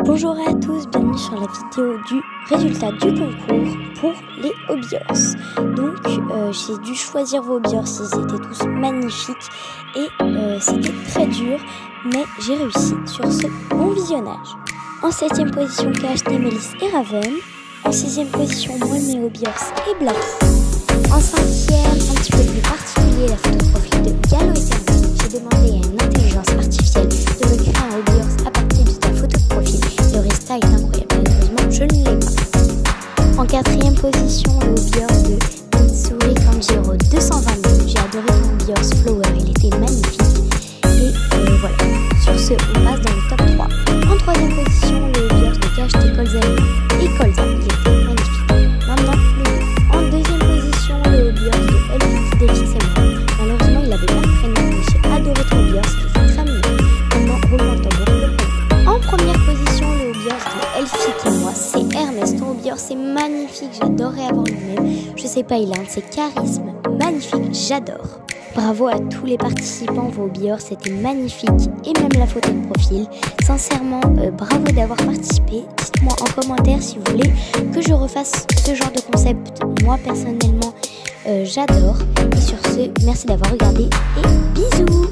Bonjour à tous, bienvenue sur la vidéo du résultat du concours pour les Hobby Horse. Donc j'ai dû choisir vos Hobby Horse, ils étaient tous magnifiques et c'était très dur, mais j'ai réussi sur ce bon visionnage. En 7ème position, KHT, Mélisse et Raven. En 6ème position, moi, mes Hobby Horse et Blacky. En 5ème, un petit peu plus particulier, la photo de profil de Gallo et Sergi. J'ai demandé à une intelligence artificielle de me créer un Hobby Horse à partir de ta photo de profil. Le résultat est incroyable, malheureusement je ne l'ai pas. En 4ème position, le Hobby Horse de Mitsuri Kanjiro 222. J'ai adoré ton Hobby Horse Flower, il était magnifique. Et voilà, sur ce, on passe dans le top 3. En 3ème position, le Hobby Horse de KHT, Colza et Colza, il était magnifique. Maintenant, le 2. En 2ème position, le Hobby Horse de LVT Delphix et moi. Malheureusement, il avait pas de prénom, mais j'ai adoré ton Hobby Horse, il était très mignon. Maintenant, roulement de tambour, le premier. En première position, le Hobby Horse de Elphick et moi, c'est Ernest. Ton Hobby Horse, c'est magnifique, j'adorerais avoir le même. Je sais pas, il a un de ses charismes magnifiques, j'adore. Bravo à tous les participants, vos Hobby Horse c'était magnifique et même la photo de profil. Sincèrement, bravo d'avoir participé. Dites-moi en commentaire si vous voulez que je refasse ce genre de concept. Moi personnellement, j'adore. Et sur ce, merci d'avoir regardé et bisous.